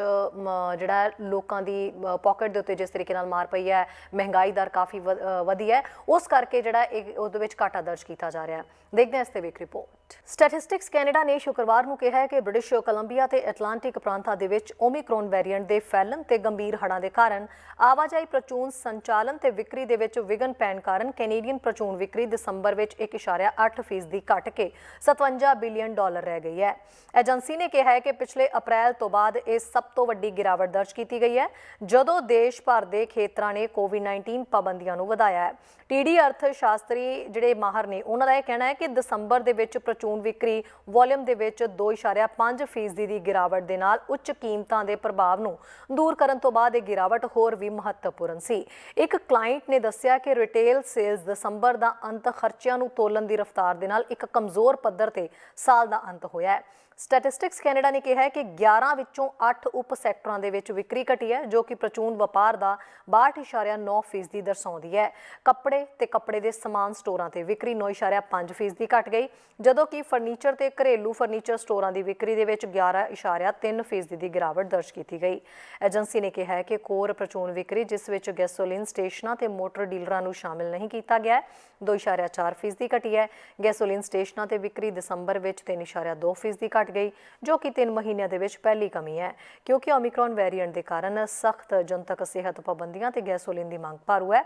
ਜਿਹੜਾ ਲੋਕਾਂ ਦੀ ਪਾਕਟ ਦੇ ਉੱਤੇ ਜਿਸ ਤਰੀਕੇ ਨਾਲ ਮਾਰ ਪਈ ਹੈ, ਮਹਿੰਗਾਈ ਦਰ ਕਾਫੀ ਵਧੀ ਹੈ, ਉਸ ਕਰਕੇ ਜਿਹੜਾ ਉਹਦੇ ਵਿੱਚ ਘਾਟਾ ਦਰਜ ਕੀਤਾ ਜਾ ਰਿਹਾ ਹੈ। ਦੇਖਦੇ ਹਾਂ ਇਸ ਤੇ ਵੀ ਇੱਕ ਰਿਪੋਰਟ। ਸਟੈਟਿਸਟਿਕਸ ਕੈਨੇਡਾ ਨੇ ਸ਼ੁੱਕਰਵਾਰ ਨੂੰ ਕਿਹਾ ਹੈ ਕਿ ਬ੍ਰਿਟਿਸ਼ ਕੋਲੰਬੀਆ ਤੇ ਐਟਲਾਂਟਿਕ ਪ੍ਰਾਂਤਾਂ ਦੇ ਵਿੱਚ ਓਮਿਕਰੋਨ ਵੈਰੀਐਂਟ ਦੇ ਫੈਲਣ ਤੇ ਗੰਭੀਰ ਹੜ੍ਹਾਂ ਦੇ ਕਾਰਨ ਆਵਾਜਾਈ ਪ੍ਰਚੂਨ ਸੰਚਾਲਨ ਤੇ ਵਿਕਰੀ ਦੇ ਵਿੱਚ ਵਿਘਨ ਪੈਣ ਕਾਰਨ ਕੈਨੇਡੀਅਨ ਪ੍ਰਚੂਨ ਵਿਕਰੀ ਦਸੰਬਰ ਵਿੱਚ 1.8% ਘਟ ਕੇ $57 ਬਿਲੀਅਨ ਰਹਿ ਗਈ ਹੈ। ਏਜੰਸੀ ਨੇ ਕਿਹਾ ਹੈ ਕਿ ਪਿਛਲੇ ਅਪ੍ਰੈਲ ਤੋਂ ਬਾਅਦ ਇਹ ਸਭ ਤੋਂ ਵੱਡੀ ਗਿਰਾਵਟ ਦਰਜ ਕੀਤੀ ਗਈ ਹੈ ਜਦੋਂ ਦੇਸ਼ ਭਰ ਦੇ ਖੇਤਰਾਂ ਨੇ ਕੋਵਿਡ-19 ਪਾਬੰਦੀਆਂ ਨੂੰ ਵਧਾਇਆ ਹੈ। ਟੀਡੀ ਅਰਥ ਸ਼ਾਸਤਰੀ ਜਿਹੜੇ ਮਾਹਰ ਨੇ ਉਹਨਾਂ ਦਾ ਇਹ ਕਹਿਣਾ ਹੈ ਕਿ ਦਸੰਬਰ ਦੇ ਵਿੱਚ ਪ੍ਰਚੂਨ ਵਿਕਰੀ ਵੋਲੀਅਮ ਦੇ ਵਿੱਚ 2.5% ਦੀ ਗਿਰਾਵਟ ਦੇ ਨਾਲ ਉੱਚ ਕੀਮਤਾਂ ਦੇ ਪ੍ਰਭਾਵ ਨੂੰ ਦੂਰ ਕਰਨ ਤੋਂ ਬਾਅਦ ਇਹ ਗਿਰਾਵਟ ਹੋਰ ਵੀ ਮਹੱਤਵਪੂਰਨ ਸੀ। ਇੱਕ ਕਲਾਇੰਟ ਨੇ ਦੱਸਿਆ ਕਿ ਰਿਟੇਲ ਸੇਲਸ ਦਸੰਬਰ ਦਾ ਅੰਤ ਖਰਚਿਆਂ ਨੂੰ ਤੋਲਣ ਦੀ ਰਫ਼ਤਾਰ ਦੇ ਨਾਲ ਇੱਕ ਕਮਜ਼ੋਰ ਪੱਧਰ ਤੇ ਸਾਲ ਦਾ ਅੰਤ ਹੋਇਆ ਹੈ। ਸਟੈਟਿਸਟਿਕਸ ਕੈਨੇਡਾ ਨੇ ਕਿਹਾ ਹੈ ਕਿ 11 ਵਿੱਚੋਂ 8 ਉਪ ਸੈਕਟਰਾਂ ਦੇ ਵਿੱਚ ਵਿਕਰੀ ਘਟੀ ਹੈ ਜੋ ਕਿ ਪ੍ਰਚੂਨ ਵਪਾਰ ਦਾ 62.9% ਦਰਸਾਉਂਦੀ ਹੈ। ਕੱਪੜੇ ਤੇ ਕੱਪੜੇ ਦੇ ਸਮਾਨ ਸਟੋਰਾਂ ਤੇ ਵਿਕਰੀ 9.5% ਘਟ ਗਈ ਜਦੋਂ ਕਿ ਫਰਨੀਚਰ ਤੇ ਘਰੇਲੂ ਫਰਨੀਚਰ ਸਟੋਰਾਂ ਦੀ ਵਿਕਰੀ ਦੇ ਵਿੱਚ 11.3% ਦੀ ਗਿਰਾਵਟ ਦਰਜ ਕੀਤੀ ਗਈ। ਏਜੰਸੀ ਨੇ ਕਿਹਾ ਹੈ ਕਿ ਕੋਰ ਪ੍ਰਚੂਨ ਵਿਕਰੀ ਜਿਸ ਵਿੱਚ ਗੈਸੋਲੀਨ ਸਟੇਸ਼ਨਾਂ ਤੇ ਮੋਟਰ ਡੀਲਰਾਂ ਨੂੰ ਸ਼ਾਮਿਲ ਨਹੀਂ ਕੀਤਾ ਗਿਆ 2.4% ਘਟੀ ਹੈ। ਗੈਸੋਲੀਨ ਸਟੇਸ਼ਨਾਂ ਤੇ ਵਿਕਰੀ ਦਸੰਬਰ ਵਿੱਚ 3.2% ਘਟ ਗਈ ਜੋ ਕਿ 3 ਮਹੀਨਿਆਂ ਦੇ ਵਿੱਚ ਪਹਿਲੀ ਕਮੀ ਹੈ ਕਿਉਂਕਿ ਓਮਿਕਰੋਨ ਵੈਰੀਐਂਟ ਦੇ ਕਾਰਨ ਸਖਤ ਜਨਤਕ ਸਿਹਤ ਪਾਬੰਦੀਆਂ ਤੇ ਗੈਸੋਲੀਨ ਦੀ ਮੰਗ ਭਾਰੂ ਹੈ।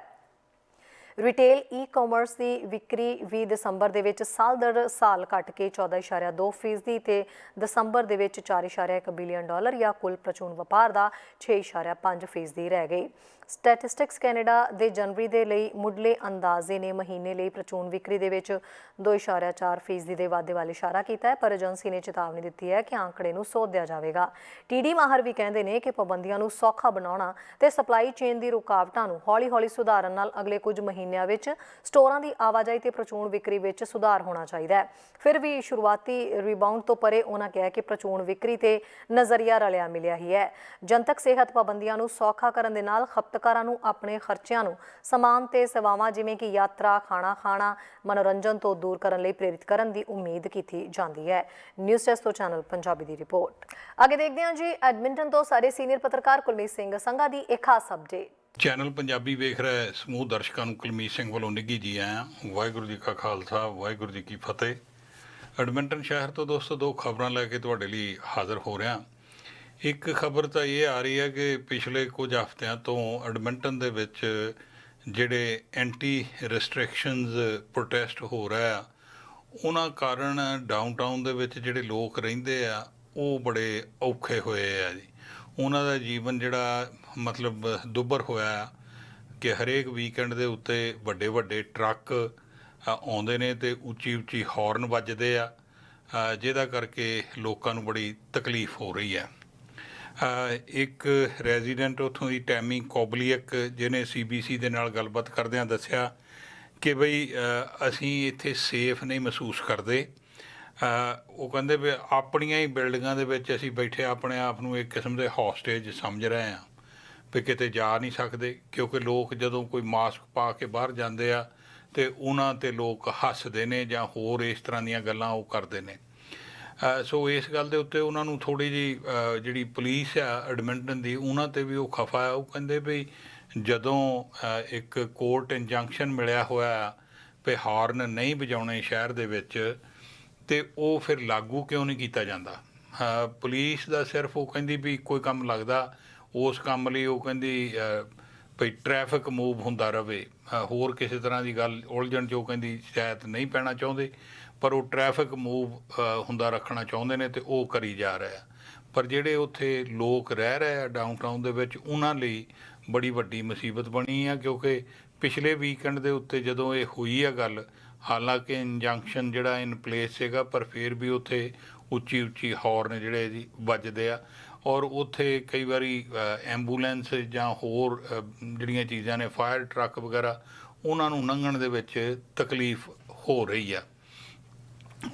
ਰਿਟੇਲ ਈ-ਕਾਮਰਸ ਦੀ ਵਿਕਰੀ ਵੀ ਦਸੰਬਰ ਦੇ ਵਿੱਚ ਸਾਲ ਦਰ ਸਾਲ ਘਟ ਕੇ 14.2% ਤੇ ਦਸੰਬਰ ਦੇ ਵਿੱਚ $4.1 ਬਿਲੀਅਨ ਜਾਂ ਕੁੱਲ ਪ੍ਰਚੂਨ ਵਪਾਰ ਦਾ 6.5% ਰਹਿ ਗਈ। ਸਟੈਟਿਸਟਿਕਸ ਕੈਨੇਡਾ ਦੇ ਜਨਵਰੀ ਦੇ ਲਈ ਮੁੱਢਲੇ ਅੰਦਾਜ਼ੇ ਨੇ ਮਹੀਨੇ ਲਈ ਪ੍ਰਚੂਨ ਵਿਕਰੀ ਦੇ ਵਿੱਚ 2.4% ਦੇ ਵਾਧੇ ਵੱਲ ਇਸ਼ਾਰਾ ਕੀਤਾ ਹੈ ਪਰ ਏਜੰਸੀ ਨੇ ਚੇਤਾਵਨੀ ਦਿੱਤੀ ਹੈ ਕਿ ਆંકੜੇ ਨੂੰ ਸੋਧਿਆ ਜਾਵੇਗਾ। ਟੀਡੀ ਮਾਹਰ ਵੀ ਕਹਿੰਦੇ ਨੇ ਕਿ ਪਾਬੰਦੀਆਂ ਨੂੰ ਸੌਖਾ ਬਣਾਉਣਾ ਤੇ ਸਪਲਾਈ ਚੇਨ ਦੀ ਰੁਕਾਵਟਾਂ ਨੂੰ ਹੌਲੀ-ਹੌਲੀ ਸੁਧਾਰਨ ਨਾਲ ਅਗਲੇ ਕੁਝ ਮਹੀਨਿਆਂ ਵਿੱਚ ਸਟੋਰਾਂ ਦੀ ਆਵਾਜਾਈ ਤੇ ਪ੍ਰਚੂਨ ਵਿਕਰੀ ਵਿੱਚ ਸੁਧਾਰ ਹੋਣਾ ਚਾਹੀਦਾ ਹੈ। ਫਿਰ ਵੀ ਸ਼ੁਰੂਆਤੀ ਰਿਬਾਊਂਡ ਤੋਂ ਪਰੇ ਉਹਨਾਂ ਕਿਹਾ ਕਿ ਪ੍ਰਚੂਨ ਵਿਕਰੀ ਤੇ ਨਜ਼ਰੀਆ ਰਲਿਆ ਮਿਲਿਆ ਹੀ ਹੈ। ਜਨਤਕ ਸਿਹਤ ਪਾਬੰਦੀਆਂ ਨੂੰ ਸੌਖਾ ਕਰਨ ਦੇ ਨਾਲ ਖਪਤਕਾਰਾਂ ਨੂੰ ਆਪਣੇ ਖਰਚਿਆਂ ਨੂੰ ਸਮਾਨ ਤੇ ਸੇਵਾਵਾਂ ਜਿਵੇਂ ਕਿ ਯਾਤਰਾ, ਖਾਣਾ ਖਾਣਾ, ਮਨੋਰੰਜਨ ਤੋਂ ਦੂਰ ਕਰਨ ਲਈ ਪ੍ਰੇਰਿਤ ਕਰਨ ਦੀ ਉਮੀਦ ਕੀਤੀ ਜਾਂਦੀ ਹੈ। ਨਿਊਜ਼ ਡੈਸਕ ਤੋਂ ਚੈਨਲ ਪੰਜਾਬੀ ਦੀ ਰਿਪੋਰਟ। ਅੱਗੇ ਦੇਖਦੇ ਹਾਂ ਜੀ ਐਡਮਿੰਟਨ ਤੋਂ ਸਾਡੇ ਸੀਨੀਅਰ ਪੱਤਰਕਾਰ ਕੁਲਮੀਤ ਸਿੰਘ ਸੰਘਾ ਦੀ ਇੱਕ ਖਾਸ ਅਪਡੇਟ। ਚੈਨਲ ਪੰਜਾਬੀ ਵੇਖ ਰਹੇ ਸਮੂਹ ਦਰਸ਼ਕਾਂ ਨੂੰ ਕੁਲਮੀਤ ਸਿੰਘ ਵੱਲੋਂ ਨਿੱਘੀ ਜੀ ਆਇਆਂ। ਵਾਹਿਗੁਰੂ ਜੀ ਕਾ ਖਾਲਸਾ, ਵਾਹਿਗੁਰੂ ਜੀ ਕੀ ਫਤਿਹ। ਐਡਮਿੰਟਨ ਸ਼ਹਿਰ ਤੋਂ ਦੋਸਤੋ 2 ਖਬਰਾਂ ਲੈ ਕੇ ਤੁਹਾਡੇ ਲਈ ਹਾਜ਼ਰ ਹੋ ਰਿਹਾ। ਇੱਕ ਖਬਰ ਤਾਂ ਇਹ ਆ ਰਹੀ ਹੈ ਕਿ ਪਿਛਲੇ ਕੁਝ ਹਫ਼ਤਿਆਂ ਤੋਂ ਐਡਮਿੰਟਨ ਦੇ ਵਿੱਚ ਜਿਹੜੇ ਐਂਟੀ ਰੈਸਟ੍ਰਿਕਸ਼ਨਸ ਪ੍ਰੋਟੈਸਟ ਹੋ ਰਿਹਾ ਉਹਨਾਂ ਕਾਰਨ ਡਾਊਨਟਾਊਨ ਦੇ ਵਿੱਚ ਜਿਹੜੇ ਲੋਕ ਰਹਿੰਦੇ ਆ ਉਹ ਬੜੇ ਔਖੇ ਹੋਏ ਆ ਜੀ। ਉਹਨਾਂ ਦਾ ਜੀਵਨ ਜਿਹੜਾ ਮਤਲਬ ਦੁੱਭਰ ਹੋਇਆ ਕਿ ਹਰੇਕ ਵੀਕਐਂਡ ਦੇ ਉੱਤੇ ਵੱਡੇ ਵੱਡੇ ਟਰੱਕ ਆਉਂਦੇ ਨੇ ਅਤੇ ਉੱਚੀ ਉੱਚੀ ਹੌਰਨ ਵੱਜਦੇ ਆ ਜਿਹਦਾ ਕਰਕੇ ਲੋਕਾਂ ਨੂੰ ਬੜੀ ਤਕਲੀਫ ਹੋ ਰਹੀ ਹੈ। ਇੱਕ ਰੈਜ਼ੀਡੈਂਟ ਉੱਥੋਂ ਦੀ ਟੈਮੀ ਕੋਬਲੀਅਕ ਜਿਹਨੇ CBC ਦੇ ਨਾਲ ਗੱਲਬਾਤ ਕਰਦਿਆਂ ਦੱਸਿਆ ਕਿ ਬਈ ਅਸੀਂ ਇੱਥੇ ਸੇਫ ਨਹੀਂ ਮਹਿਸੂਸ ਕਰਦੇ। ਉਹ ਕਹਿੰਦੇ ਵੀ ਆਪਣੀਆਂ ਹੀ ਬਿਲਡਿੰਗਾਂ ਦੇ ਵਿੱਚ ਅਸੀਂ ਬੈਠੇ ਆਪਣੇ ਆਪ ਨੂੰ ਇੱਕ ਕਿਸਮ ਦੇ ਹੌਸਟੇਜ ਸਮਝ ਰਹੇ ਹਾਂ ਵੀ ਕਿਤੇ ਜਾ ਨਹੀਂ ਸਕਦੇ, ਕਿਉਂਕਿ ਲੋਕ ਜਦੋਂ ਕੋਈ ਮਾਸਕ ਪਾ ਕੇ ਬਾਹਰ ਜਾਂਦੇ ਆ ਤੇ ਉਹਨਾਂ 'ਤੇ ਲੋਕ ਹੱਸਦੇ ਨੇ ਜਾਂ ਹੋਰ ਇਸ ਤਰ੍ਹਾਂ ਦੀਆਂ ਗੱਲਾਂ ਉਹ ਕਰਦੇ ਨੇ। ਸੋ ਇਸ ਗੱਲ ਦੇ ਉੱਤੇ ਉਹਨਾਂ ਨੂੰ ਥੋੜ੍ਹੀ ਜਿਹੀ ਜਿਹੜੀ ਪੁਲਿਸ ਆ ਐਡਮਿੰਟਨ ਦੀ ਉਹਨਾਂ 'ਤੇ ਵੀ ਉਹ ਖਫਾ ਆ। ਉਹ ਕਹਿੰਦੇ ਵੀ ਜਦੋਂ ਇੱਕ ਕੋਰਟ ਇੰਜੰਕਸ਼ਨ ਮਿਲਿਆ ਹੋਇਆ ਵੀ ਹਾਰਨ ਨਹੀਂ ਵਜਾਉਣੇ ਸ਼ਹਿਰ ਦੇ ਵਿੱਚ, ਤੇ ਉਹ ਫਿਰ ਲਾਗੂ ਕਿਉਂ ਨਹੀਂ ਕੀਤਾ ਜਾਂਦਾ। ਪੁਲਿਸ ਦਾ ਸਿਰਫ ਉਹ ਕਹਿੰਦੀ ਵੀ ਕੋਈ ਕੰਮ ਲੱਗਦਾ ਉਸ ਕੰਮ ਲਈ ਉਹ ਕਹਿੰਦੀ ਵੀ ਟ੍ਰੈਫਿਕ ਮੂਵ ਹੁੰਦਾ ਰਹੇ, ਹੋਰ ਕਿਸੇ ਤਰ੍ਹਾਂ ਦੀ ਗੱਲ ਉਲਝਣ 'ਚ ਉਹ ਕਹਿੰਦੀ ਸ਼ਾਇਦ ਨਹੀਂ ਪੈਣਾ ਚਾਹੁੰਦੇ, ਪਰ ਉਹ ਟ੍ਰੈਫਿਕ ਮੂਵ ਹੁੰਦਾ ਰੱਖਣਾ ਚਾਹੁੰਦੇ ਨੇ ਤੇ ਉਹ ਕਰੀ ਜਾ ਰਿਹਾ। ਪਰ ਜਿਹੜੇ ਉੱਥੇ ਲੋਕ ਰਹਿ ਰਹੇ ਆ ਡਾਊਨਟਾਊਨ ਦੇ ਵਿੱਚ ਉਹਨਾਂ ਲਈ ਬੜੀ ਵੱਡੀ ਮੁਸੀਬਤ ਬਣੀ ਆ, ਕਿਉਂਕਿ ਪਿਛਲੇ ਵੀਕਐਂਡ ਦੇ ਉੱਤੇ ਜਦੋਂ ਇਹ ਹੋਈ ਆ ਗੱਲ, ਹਾਲਾਂਕਿ ਇੰਜੰਕਸ਼ਨ ਜਿਹੜਾ ਇਨ ਪਲੇਸ ਸੀਗਾ ਪਰ ਫਿਰ ਵੀ ਉੱਥੇ ਉੱਚੀ ਉੱਚੀ ਹੌਰਨ ਜਿਹੜੇ ਜੀ ਵੱਜਦੇ ਆ, ਔਰ ਉੱਥੇ ਕਈ ਵਾਰੀ ਐਂਬੂਲੈਂਸ ਜਾਂ ਹੋਰ ਜਿਹੜੀਆਂ ਚੀਜ਼ਾਂ ਨੇ ਫਾਇਰ ਟਰੱਕ ਵਗੈਰਾ ਉਹਨਾਂ ਨੂੰ ਲੰਘਣ ਦੇ ਵਿੱਚ ਤਕਲੀਫ ਹੋ ਰਹੀ ਆ।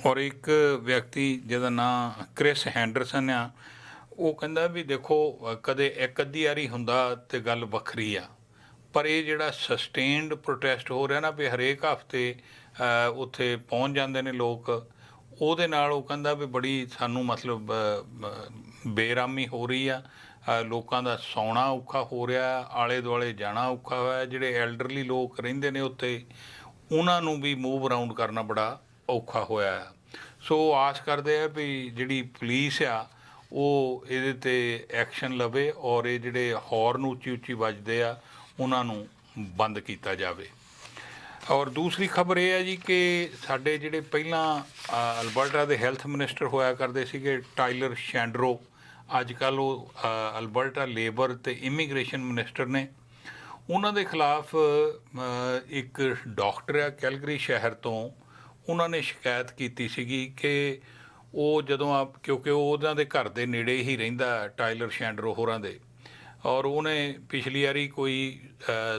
ਔਰ ਇੱਕ ਵਿਅਕਤੀ ਜਿਹਦਾ ਨਾਂ ਕ੍ਰਿਸ ਹੈਂਡਰਸਨ ਆ, ਉਹ ਕਹਿੰਦਾ ਵੀ ਦੇਖੋ ਕਦੇ ਇੱਕ ਅੱਧੀ ਵਾਰੀ ਹੁੰਦਾ ਤੇ ਗੱਲ ਵੱਖਰੀ ਆ, ਪਰ ਇਹ ਜਿਹੜਾ ਸਸਟੇਨਡ ਪ੍ਰੋਟੈਸਟ ਹੋ ਰਿਹਾ ਨਾ ਵੀ ਹਰੇਕ ਹਫ਼ਤੇ ਉੱਥੇ ਪਹੁੰਚ ਜਾਂਦੇ ਨੇ ਲੋਕ, ਉਹਦੇ ਨਾਲ ਉਹ ਕਹਿੰਦਾ ਵੀ ਬੜੀ ਸਾਨੂੰ ਮਤਲਬ ਬੇਰਾਮੀ ਹੋ ਰਹੀ ਆ, ਲੋਕਾਂ ਦਾ ਸੌਣਾ ਔਖਾ ਹੋ ਰਿਹਾ, ਆਲੇ ਦੁਆਲੇ ਜਾਣਾ ਔਖਾ ਹੋਇਆ, ਜਿਹੜੇ ਐਲਡਰਲੀ ਲੋਕ ਰਹਿੰਦੇ ਨੇ ਉੱਥੇ ਉਹਨਾਂ ਨੂੰ ਵੀ ਮੂਵ ਅਰਾਊਂਡ ਕਰਨਾ ਬੜਾ ਔਖਾ ਹੋਇਆ ਆ। ਸੋ ਆਸ ਕਰਦੇ ਆ ਵੀ ਜਿਹੜੀ ਪੁਲਿਸ ਆ ਉਹ ਇਹਦੇ 'ਤੇ ਐਕਸ਼ਨ ਲਵੇ ਔਰ ਇਹ ਜਿਹੜੇ ਹੌਰਨ ਉੱਚੀ ਉੱਚੀ ਵੱਜਦੇ ਆ ਉਹਨਾਂ ਨੂੰ ਬੰਦ ਕੀਤਾ ਜਾਵੇ। ਔਰ ਦੂਸਰੀ ਖਬਰ ਇਹ ਹੈ ਜੀ ਕਿ ਸਾਡੇ ਜਿਹੜੇ ਪਹਿਲਾਂ ਅਲਬਰਟਾ ਦੇ ਹੈਲਥ ਮਿਨਿਸਟਰ ਹੋਇਆ ਕਰਦੇ ਸੀਗੇ ਟਾਇਲਰ ਸ਼ੈਂਡਰੋ, ਅੱਜ ਕੱਲ੍ਹ ਉਹ ਅਲਬਰਟਾ ਲੇਬਰ ਅਤੇ ਇਮੀਗ੍ਰੇਸ਼ਨ ਮਿਨਿਸਟਰ ਨੇ। ਉਹਨਾਂ ਦੇ ਖਿਲਾਫ ਇੱਕ ਡਾਕਟਰ ਆ ਕੈਲਗਰੀ ਸ਼ਹਿਰ ਤੋਂ, ਉਹਨਾਂ ਨੇ ਸ਼ਿਕਾਇਤ ਕੀਤੀ ਸੀਗੀ ਕਿ ਉਹ ਜਦੋਂ ਕਿਉਂਕਿ ਉਹ ਉਹਨਾਂ ਦੇ ਘਰ ਦੇ ਨੇੜੇ ਹੀ ਰਹਿੰਦਾ ਟਾਇਲਰ ਸ਼ੈਂਡਰੋ ਹੋਰਾਂ ਦੇ, ਔਰ ਉਹਨੇ ਪਿਛਲੀ ਵਾਰੀ ਕੋਈ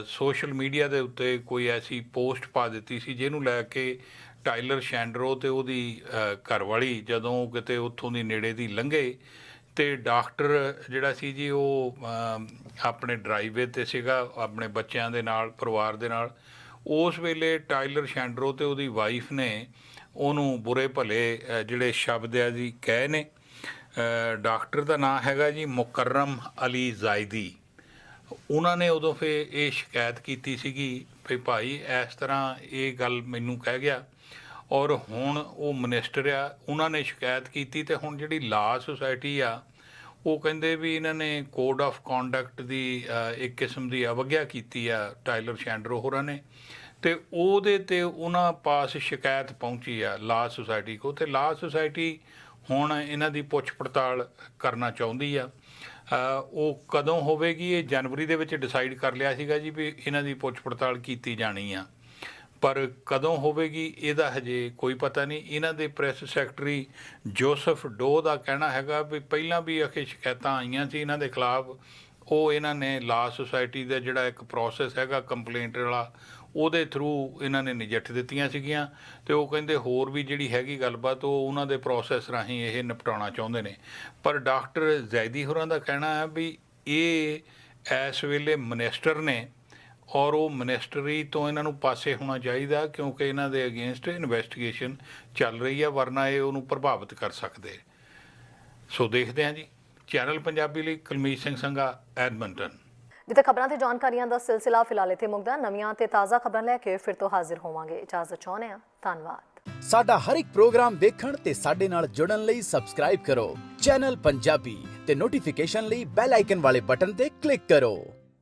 ਸੋਸ਼ਲ ਮੀਡੀਆ ਦੇ ਉੱਤੇ ਕੋਈ ਐਸੀ ਪੋਸਟ ਪਾ ਦਿੱਤੀ ਸੀ ਜਿਹਨੂੰ ਲੈ ਕੇ ਟਾਇਲਰ ਸ਼ੈਂਡਰੋ ਅਤੇ ਉਹਦੀ ਘਰਵਾਲੀ ਜਦੋਂ ਕਿਤੇ ਉੱਥੋਂ ਦੀ ਨੇੜੇ ਦੀ ਲੰਘੇ ਤੇ ਡਾਕਟਰ ਜਿਹੜਾ ਸੀ ਜੀ ਉਹ ਆਪਣੇ ਡਰਾਈਵੇ 'ਤੇ ਸੀਗਾ ਆਪਣੇ ਬੱਚਿਆਂ ਦੇ ਨਾਲ, ਪਰਿਵਾਰ ਦੇ ਨਾਲ। ਉਸ ਵੇਲੇ ਟਾਇਲਰ ਸ਼ੈਂਡਰੋ ਅਤੇ ਉਹਦੀ ਵਾਈਫ ਨੇ ਉਹਨੂੰ ਬੁਰੇ ਭਲੇ ਜਿਹੜੇ ਸ਼ਬਦ ਆ ਜੀ ਕਹੇ ਨੇ। ਡਾਕਟਰ ਦਾ ਨਾਂ ਹੈਗਾ ਜੀ ਮੁਕਰਮ ਅਲੀ ਜ਼ਾਇਦੀ। ਉਹਨਾਂ ਨੇ ਉਦੋਂ ਫਿਰ ਇਹ ਸ਼ਿਕਾਇਤ ਕੀਤੀ ਸੀਗੀ ਵੀ ਭਾਈ ਇਸ ਤਰ੍ਹਾਂ ਇਹ ਗੱਲ ਮੈਨੂੰ ਕਹਿ ਗਿਆ, ਔਰ ਹੁਣ ਉਹ ਮਿਨਿਸਟਰ ਆ, ਉਹਨਾਂ ਨੇ ਸ਼ਿਕਾਇਤ ਕੀਤੀ ਤੇ ਹੁਣ ਜਿਹੜੀ ਲਾ ਸੁਸਾਇਟੀ ਆ ਉਹ ਕਹਿੰਦੇ ਵੀ ਇਹਨਾਂ ਨੇ ਕੋਡ ਆਫ ਕੰਡਕਟ ਦੀ ਇੱਕ ਕਿਸਮ ਦੀ ਅਵਗਿਆ ਕੀਤੀ ਆ ਟਾਇਲਰ ਸ਼ੈਂਡਰੋ ਹੋਰਾਂ ਨੇ, ਤੇ ਉਹਦੇ 'ਤੇ ਉਹਨਾਂ ਪਾਸ ਸ਼ਿਕਾਇਤ ਪਹੁੰਚੀ ਆ ਲਾ ਸੁਸਾਇਟੀ ਕੋਲ, ਤੇ ਲਾ ਸੁਸਾਇਟੀ ਹੁਣ ਇਹਨਾਂ ਦੀ ਪੁੱਛ ਪੜਤਾਲ ਕਰਨਾ ਚਾਹੁੰਦੀ ਆ। ਉਹ ਕਦੋਂ ਹੋਵੇਗੀ ਇਹ ਜਨਵਰੀ ਦੇ ਵਿੱਚ ਡਿਸਾਈਡ ਕਰ ਲਿਆ ਸੀਗਾ ਜੀ ਵੀ ਇਹਨਾਂ ਦੀ ਪੁੱਛ ਪੜਤਾਲ ਕੀਤੀ ਜਾਣੀ ਆ, ਪਰ ਕਦੋਂ ਹੋਵੇਗੀ ਇਹਦਾ ਹਜੇ ਕੋਈ ਪਤਾ ਨਹੀਂ। ਇਹਨਾਂ ਦੇ ਪ੍ਰੈਸ ਸੈਕਟਰੀ ਜੋਸਫ ਡੋ ਦਾ ਕਹਿਣਾ ਹੈਗਾ ਵੀ ਪਹਿਲਾਂ ਵੀ ਅਖੇ ਸ਼ਿਕਾਇਤਾਂ ਆਈਆਂ ਸੀ ਇਹਨਾਂ ਦੇ ਖਿਲਾਫ, ਉਹ ਇਹਨਾਂ ਨੇ ਲਾ ਸੁਸਾਇਟੀ ਦਾ ਜਿਹੜਾ ਇੱਕ ਪ੍ਰੋਸੈਸ ਹੈਗਾ ਕੰਪਲੇਂਟ ਵਾਲਾ ਉਹਦੇ ਥਰੂ ਇਹਨਾਂ ਨੇ ਨਜਿੱਠ ਦਿੱਤੀਆਂ ਸੀਗੀਆਂ, ਤੇ ਉਹ ਕਹਿੰਦੇ ਹੋਰ ਵੀ ਜਿਹੜੀ ਹੈਗੀ ਗੱਲਬਾਤ ਉਹ ਉਹਨਾਂ ਦੇ ਪ੍ਰੋਸੈਸ ਰਾਹੀਂ ਇਹ ਨਿਪਟਾਉਣਾ ਚਾਹੁੰਦੇ ਨੇ। ਪਰ ਡਾਕਟਰ ਜ਼ੈਦੀ ਹੋਰਾਂ ਦਾ ਕਹਿਣਾ ਹੈ ਵੀ ਇਹ ਇਸ ਵੇਲੇ ਮਿਨਿਸਟਰ ਨੇ ਔਰ ਉਹ ਮਿਨਿਸਟਰੀ ਤੋਂ ਇਹਨਾਂ ਨੂੰ ਪਾਸੇ ਹੋਣਾ ਚਾਹੀਦਾ, ਕਿਉਂਕਿ ਇਹਨਾਂ ਦੇ ਅਗੇਂਸਟ ਇਨਵੈਸਟੀਗੇਸ਼ਨ ਚੱਲ ਰਹੀ ਹੈ, ਵਰਨਾ ਇਹ ਉਹਨੂੰ ਪ੍ਰਭਾਵਿਤ ਕਰ ਸਕਦੇ। ਸੋ ਦੇਖਦੇ ਹਾਂ ਜੀ। ਚੈਨਲ ਪੰਜਾਬੀ ਲਈ ਕੁਲਮੀਤ ਸਿੰਘ ਸੰਘਾ, ਐਡਮੰਟਨ। ਜਿੱਥੇ ਖਬਰਾਂ ਤੇ ਜਾਣਕਾਰੀਆਂ ਦਾ ਸਿਲਸਿਲਾ ਫਿਲਹਾਲ ਇੱਥੇ ਮੁੱਕਦਾ। ਨਵੀਆਂ ਤੇ ਤਾਜ਼ਾ ਖਬਰਾਂ ਲੈ ਕੇ ਫਿਰ ਤੋਂ ਹਾਜ਼ਰ ਹੋਵਾਂਗੇ। ਇਜਾਜ਼ਤ ਚਾਹੁੰਦੇ ਹਾਂ। ਧੰਨਵਾਦ। ਸਾਡਾ ਹਰ ਇੱਕ ਪ੍ਰੋਗਰਾਮ ਦੇਖਣ ਤੇ ਸਾਡੇ ਨਾਲ ਜੁੜਨ ਲਈ ਸਬਸਕ੍ਰਾਈਬ ਕਰੋ ਚੈਨਲ ਪੰਜਾਬੀ ਤੇ ਨੋਟੀਫਿਕੇਸ਼ਨ ਲਈ ਬੈਲ ਆਈਕਨ ਵਾਲੇ ਬਟਨ ਤੇ ਕਲਿੱਕ ਕਰੋ।